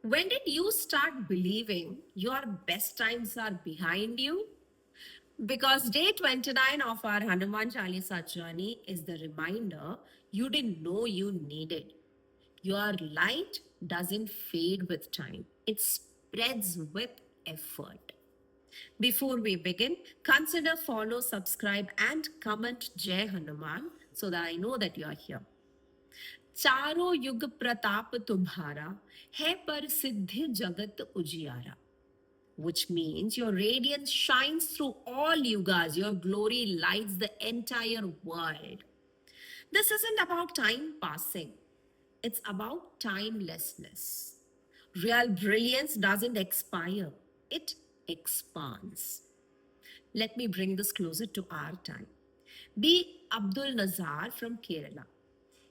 When did you start believing your best times are behind you? Because day 29 of our Hanuman Chalisa journey is the reminder you didn't know you needed. Your light doesn't fade with time, it spreads with effort. Before we begin, consider follow, subscribe, and comment Jai Hanuman so that I know that you are here. चारों युग प्रताप तुम्हारा है पर सिद्धि जगत उजियारा, which means your radiance shines through all yugas. Your glory lights the entire world. This isn't about time passing, it's about timelessness. Real brilliance doesn't expire, it expands. Let me bring this closer to our time. Be Abdul Nazar from Kerala.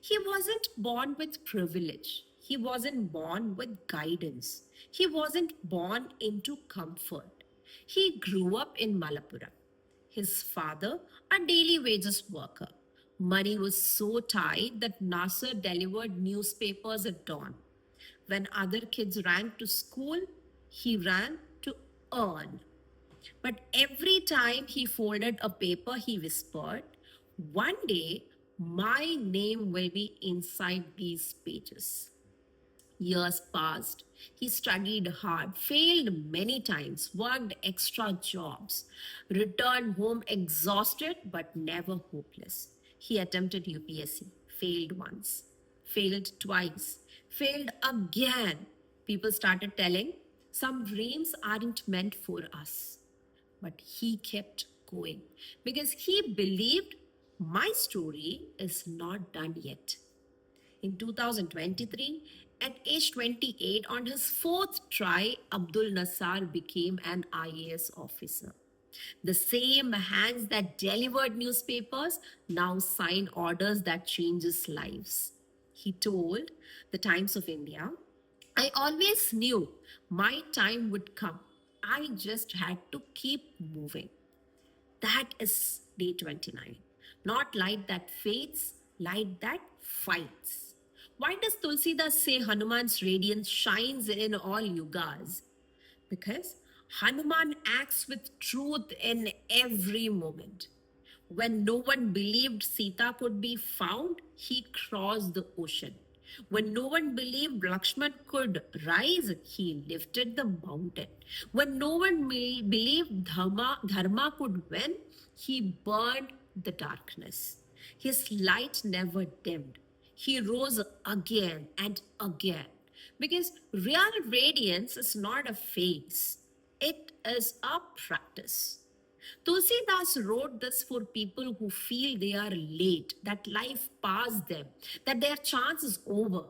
He wasn't born with privilege. He wasn't born with guidance. He wasn't born into comfort. He grew up in Malappuram. His father, a daily wages worker. Money was so tight that Nasser delivered newspapers at dawn. When other kids ran to school, he ran to earn. But every time he folded a paper, he whispered, "One day, my name will be inside these pages." Years passed. He studied hard, failed many times, worked extra jobs, returned home exhausted but never hopeless. He attempted UPSC, failed once, failed twice, failed again. People started telling, some dreams aren't meant for us. But he kept going because he believed my story is not done yet. In 2023, at age 28, on his fourth try, Abdul Nassar became an IAS officer. The same hands that delivered newspapers now sign orders that changes lives. He told the Times of India, "I always knew my time would come. I just had to keep moving." That is day 29. Not light that fades, light that fights. Why does Tulsidas say Hanuman's radiance shines in all yugas? Because Hanuman acts with truth in every moment. When no one believed Sita could be found, he crossed the ocean. When no one believed Lakshman could rise, he lifted the mountain. When no one believed Dharma could win, he burned the darkness. His light never dimmed. He rose again and again. Because real radiance is not a phase, it is a practice. Tulsidas wrote this for people who feel they are late, that life passed them, that their chance is over.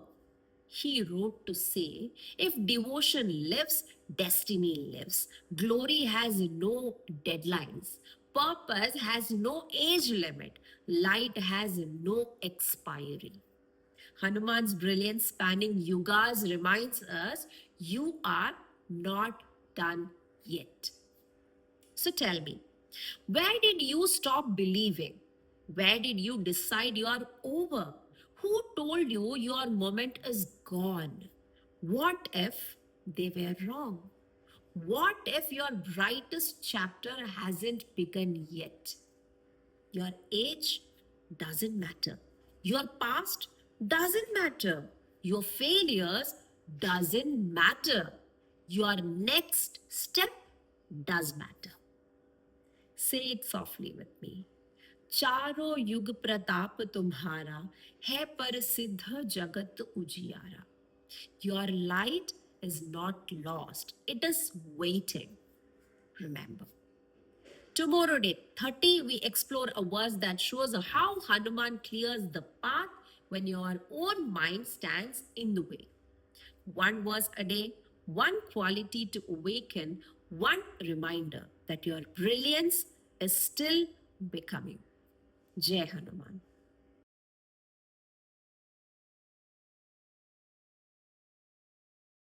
He wrote to say, if devotion lives, destiny lives. Glory has no deadlines. Purpose has no age limit. Light has no expiry. Hanuman's brilliance spanning yugas reminds us you are not done yet. So tell me, where did you stop believing? Where did you decide you are over? Who told you your moment is gone? What if they were wrong? What if your brightest chapter hasn't begun yet? Your age doesn't matter. Your past doesn't matter. Your failures doesn't matter. Your next step does matter. Say it softly with me. चारों युग प्रताप तुम्हारा है पर सिद्ध जगत उजियारा. Your light is not lost. It is waiting. Remember. Tomorrow, day 30, we explore a verse that shows how Hanuman clears the path when your own mind stands in the way. One verse a day, one quality to awaken, one reminder that your brilliance is still becoming. Jai Hanuman.